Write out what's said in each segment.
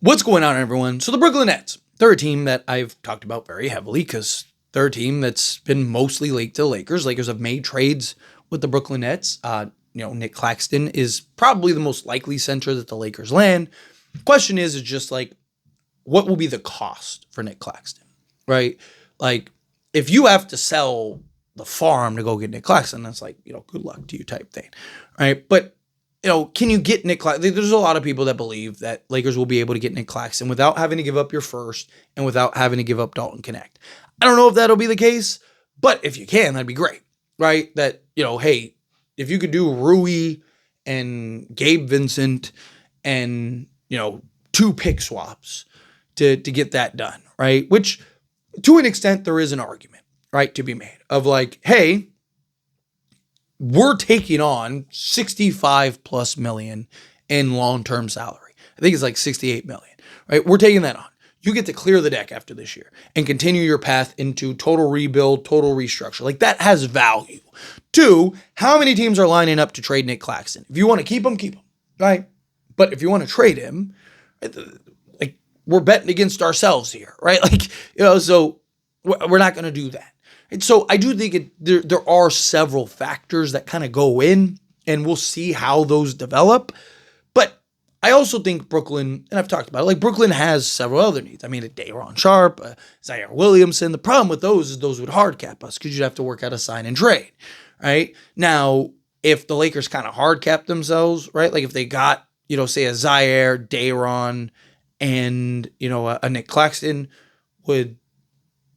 What's going on, everyone? So the Brooklyn Nets, they're a team that I've talked about very heavily because they're a team that's been mostly linked to the Lakers. Lakers have made trades with the Brooklyn Nets. Nic Claxton is probably the most likely center that the Lakers land. Question is just like, what will be the cost for Nic Claxton, right? Like, if you have to sell the farm to go get Nic Claxton, that's like, good luck to you type thing, right? But can you get Nic Claxton? There's a lot of people that believe that Lakers will be able to get Nic Claxton without having to give up your first and without having to give up Dalton Connect. I don't know if that'll be the case, but if you can, that'd be great, right? That, hey, if you could do Rui and Gabe Vincent and, 2 pick swaps to get that done, right? Which, to an extent, there is an argument, right, to be made of like, hey, we're taking on 65 plus million in long-term salary. I think it's like 68 million, right? We're taking that on. You get to clear the deck after this year and continue your path into total rebuild, total restructure. Like, that has value. 2, how many teams are lining up to trade Nic Claxton? If you want to keep him, right? But if you want to trade him, like, we're betting against ourselves here, right? Like, so we're not going to do that. And so I do think there are several factors that kind of go in, and we'll see how those develop. But I also think Brooklyn, and I've talked about it, like Brooklyn has several other needs. I mean, a Day'Ron Sharpe, Zaire Williamson. The problem with those is those would hard cap us because you'd have to work out a sign and trade, right? Now, if the Lakers kind of hard cap themselves, right? Like if they got, say a Zaire, Day'Ron, and, a Nic Claxton, would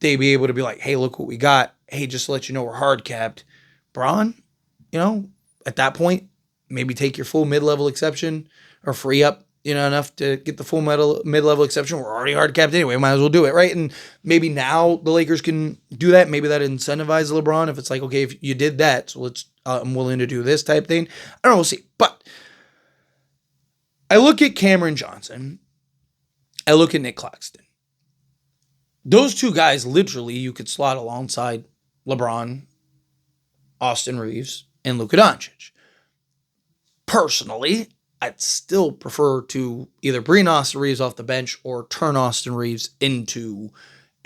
they be able to be like, hey, look what we got. Hey, just to let you know, we're hard capped. Bron, at that point, maybe take your full mid-level exception or free up, enough to get the full mid-level exception. We're already hard capped anyway. Might as well do it, right? And maybe now the Lakers can do that. Maybe that incentivizes LeBron if it's like, okay, if you did that, so I'm willing to do this type thing. I don't know, we'll see. But I look at Cameron Johnson. I look at Nic Claxton. Those 2 guys, literally, you could slot alongside LeBron, Austin Reeves, and Luka Doncic. Personally, I'd still prefer to either bring Austin Reeves off the bench or turn Austin Reeves into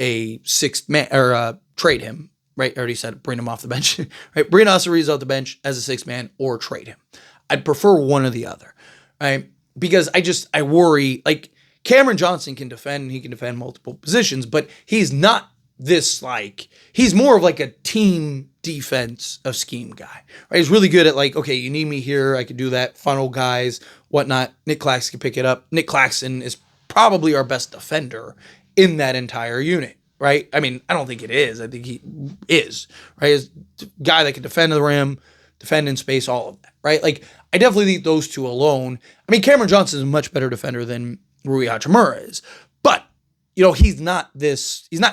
a 6th man, or trade him, right? I already said bring him off the bench, right? Bring Austin Reeves off the bench as a 6th man or trade him. I'd prefer one or the other, right? Because I worry, like, Cameron Johnson can defend, he can defend multiple positions, but he's not this, like, he's more of like a team defense of scheme guy, right? He's really good at like, okay, you need me here, I can do that, funnel guys, whatnot. Nic Claxton can pick it up. Nic Claxton is probably our best defender in that entire unit, right? I mean, I don't think it is. I think he is, right? He's a guy that can defend the rim, defend in space, all of that, right? Like, I definitely think those 2 alone. I mean, Cameron Johnson is a much better defender than Rui Hachimura is. But, he's not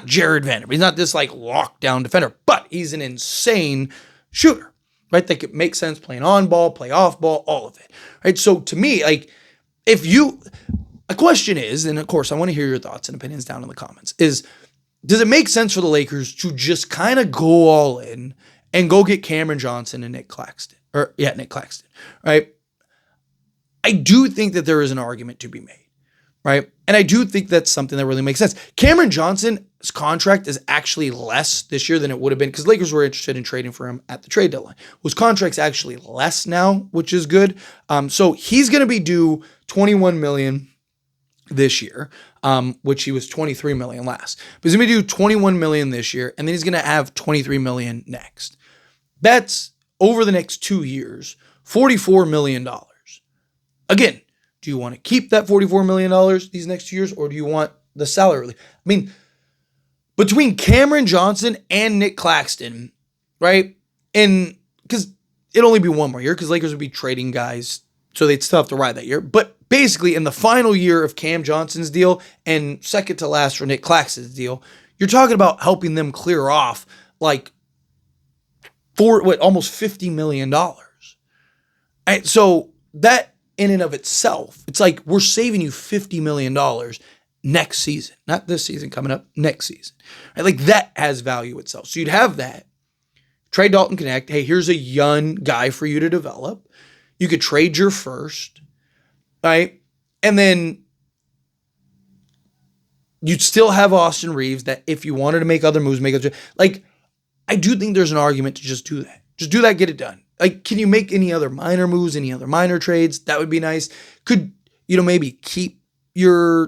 Jared Vanderbilt. He's not this like lockdown defender, but he's an insane shooter, right? That could make sense playing on ball, play off ball, all of it, right? So to me, like, a question is, and of course I want to hear your thoughts and opinions down in the comments, is does it make sense for the Lakers to just kind of go all in and go get Cameron Johnson and Nic Claxton, right? I do think that there is an argument to be made. Right. And I do think that's something that really makes sense. Cameron Johnson's contract is actually less this year than it would have been because Lakers were interested in trading for him at the trade deadline. His contract's actually less now, which is good. So he's going to be due $21 million this year, which he was $23 million last. But he's going to be due $21 million this year, and then he's going to have $23 million next. That's over the next 2 years, $44 million. Again, do you want to keep that $44 million these next 2 years, or do you want the salary relief? I mean, between Cameron Johnson and Nic Claxton, right? And because it'd only be 1 more year because Lakers would be trading guys, so they'd still have to ride that year. But basically, in the final year of Cam Johnson's deal and second to last for Nic Claxton's deal, you're talking about helping them clear off like almost $50 million. Right? So that in and of itself, it's like we're saving you $50 million next season, not this season coming up, next season. Right? Like that has value itself. So you'd have that. Trade Dalton Connect. Hey, here's a young guy for you to develop. You could trade your first, right? And then You'd still have Austin Reeves that if you wanted to make other moves, like, I do think there's an argument to just do that. Just do that, get it done. Like, can you make any other minor moves, any other minor trades? That would be nice. Could, maybe keep your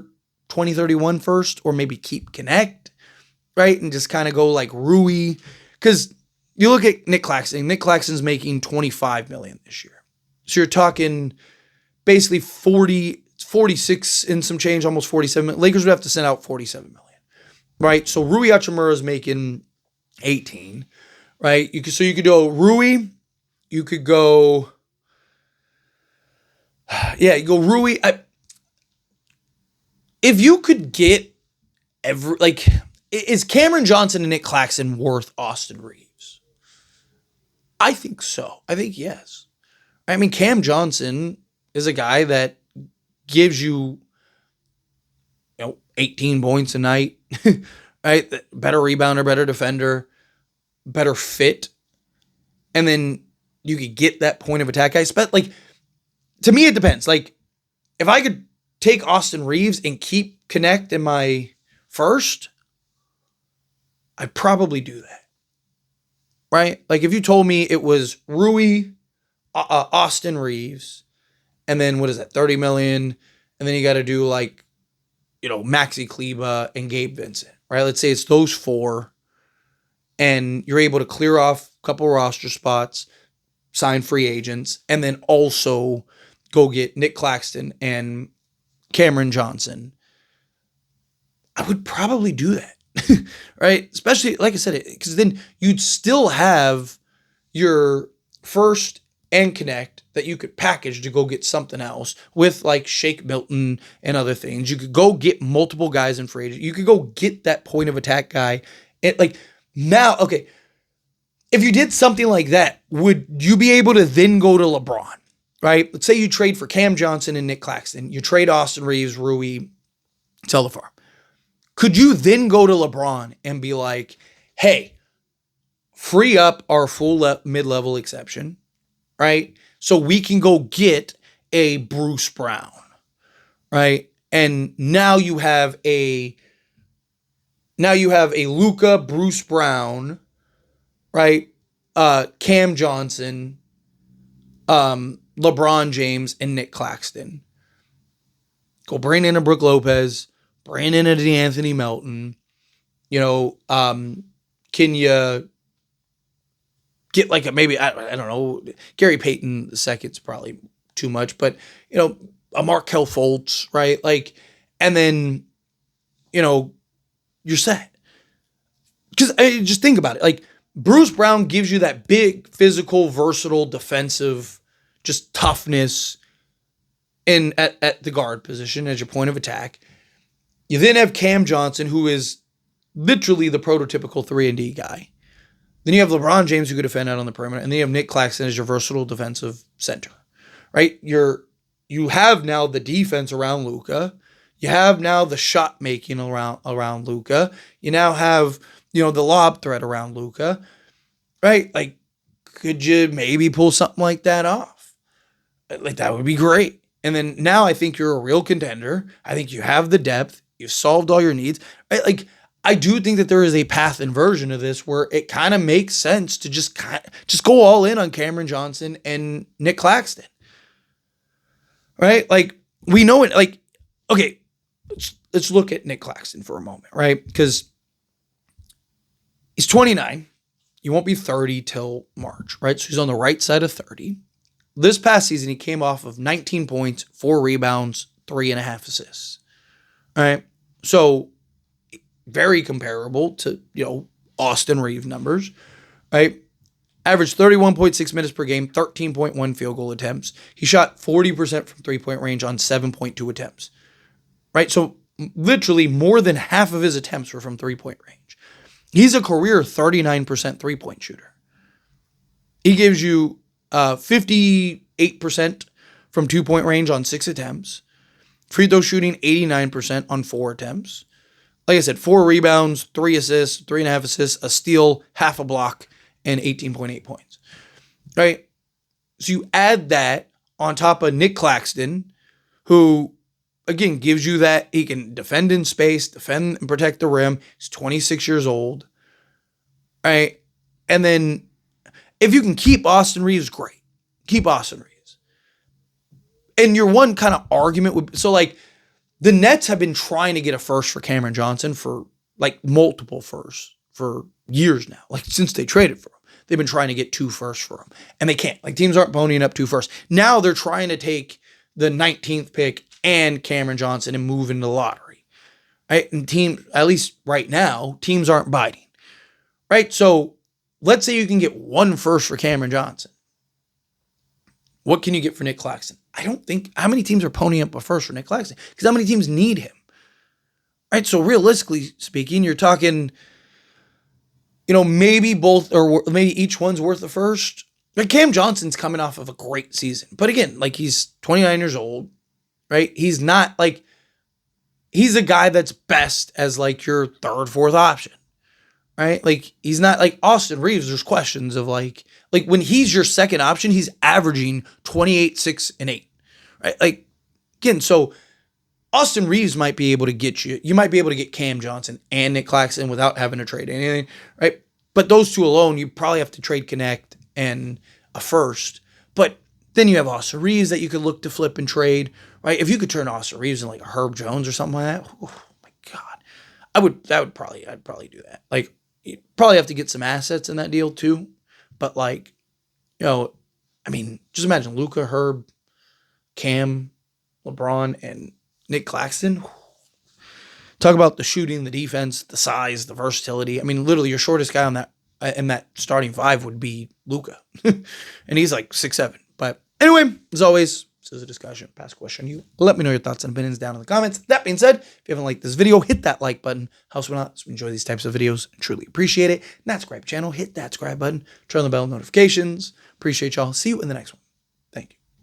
2031 first, or maybe keep Connect, right? And just kind of go like Rui. Because you look at Nic Claxton. Nic Claxton's making $25 million this year. So you're talking basically 46 and some change, almost 47 million. Lakers would have to send out 47 million, right? So Rui Hachimura is making 18, right? You could go Rui. You could go, you go Rui. If you could get is Cameron Johnson and Nic Claxton worth Austin Reeves? I think so. I think yes. I mean, Cam Johnson is a guy that gives you, 18 points a night, right? Better rebounder, better defender, better fit. And then you could get that point of attack guy. But to me, it depends. Like, if I could take Austin Reeves and keep Connect in my first, I'd probably do that. Right? Like, if you told me it was Rui, Austin Reeves, and then what is that, 30 million, and then you got to do Maxi Kleba and Gabe Vincent, right? Let's say it's those four, and you're able to clear off a couple roster spots, sign free agents, and then also go get Nic Claxton and Cameron Johnson. I would probably do that, right? Especially, like I said, because then you'd still have your first and Connect that you could package to go get something else with Shake Milton and other things. You could go get multiple guys in free agent. You could go get that point of attack guy. Now, okay, if you did something like that, would you be able to then go to LeBron, right? Let's say you trade for Cam Johnson and Nic Claxton. You trade Austin Reeves, Rui, sell the farm. Could you then go to LeBron and be like, hey, free up our full mid-level exception, right? So we can go get a Bruce Brown, right? And now you have a Luka, Bruce Brown, right? Cam Johnson, LeBron James, and Nic Claxton. Go bring in a Brook Lopez, bring in a DeAnthony Melton. Can you get maybe, I don't know, Gary Payton II is probably too much, but, a Markelle Fultz, right? And then, you're set. Because just think about it. Bruce Brown gives you that big, physical, versatile, defensive, just toughness at the guard position as your point of attack. You then have Cam Johnson, who is literally the prototypical 3-and-D guy. Then you have LeBron James, who could defend out on the perimeter, and then you have Nic Claxton as your versatile defensive center, right? You have now the defense around Luka. You have now the shot making around Luka. You now have the lob threat around Luka, right? Could you maybe pull something like that off? That would be great. And then now I think you're a real contender. I think you have the depth. You've solved all your needs, right? I do think that there is a path and version of this where it kind of makes sense to just go all in on Cameron Johnson and Nic Claxton, right? We know it. Okay, let's look at Nic Claxton for a moment, right? Because he's 29. He won't be 30 till March, right? So he's on the right side of 30. This past season, he came off of 19 points, 4 rebounds, 3.5 assists. All right. So very comparable to, Austin Reeves numbers, right? Averaged 31.6 minutes per game, 13.1 field goal attempts. He shot 40% from three-point range on 7.2 attempts, right? So literally more than half of his attempts were from three-point range. He's a career 39% three-point shooter. He gives you 58% from two-point range on 6 attempts. Free throw shooting 89% on 4 attempts. Like I said, 4 rebounds, 3 assists, 3.5 assists, a steal, half a block, and 18.8 points. Right? So you add that on top of Nic Claxton, who, again, gives you that he can defend in space, defend and protect the rim. He's 26 years old, right? And then if you can keep Austin Reeves, great. Keep Austin Reeves. And your one kind of argument would, so like the Nets have been trying to get a first for Cameron Johnson for like multiple firsts for years now, like since they traded for him. They've been trying to get 2 firsts for him, and they can't. Like teams aren't ponying up 2 firsts. Now they're trying to take the 19th pick and Cameron Johnson and move into the lottery, right? And teams, at least right now, teams aren't biting, right? So let's say you can get 1 first for Cameron Johnson. What can you get for Nic Claxton? I don't think, how many teams are ponying up a first for Nic Claxton? Because how many teams need him? Right? So realistically speaking, you're talking, maybe both or maybe each one's worth a first. Like Cam Johnson's coming off of a great season. But again, like he's 29 years old, right? He's not like, he's a guy that's best as like your 3rd, 4th option, right? Like he's not like Austin Reeves. There's questions of like when he's your 2nd option, he's averaging 28, 6, and 8, right? Like again, so Austin Reeves might be able to get you might be able to get Cam Johnson and Nic Claxton without having to trade anything, right? But those 2 alone, you probably have to trade Connect and a first. But then you have Austin Reeves that you could look to flip and trade, right? If you could turn Austin Reeves into like a Herb Jones or something like that, oh my God. I'd probably do that. Like you probably have to get some assets in that deal too. But like, just imagine Luka, Herb, Cam, LeBron, and Nic Claxton. Talk about the shooting, the defense, the size, the versatility. I mean, literally your shortest guy on that in that starting 5 would be Luka. And he's like 6'7". But anyway, as always, this is a discussion. Pass a question. You let me know your thoughts and opinions down in the comments. That being said, if you haven't liked this video, hit that like button. Helps me out. So enjoy these types of videos. Truly appreciate it. Not subscribe channel, hit that subscribe button. Turn on the bell notifications. Appreciate y'all. See you in the next one.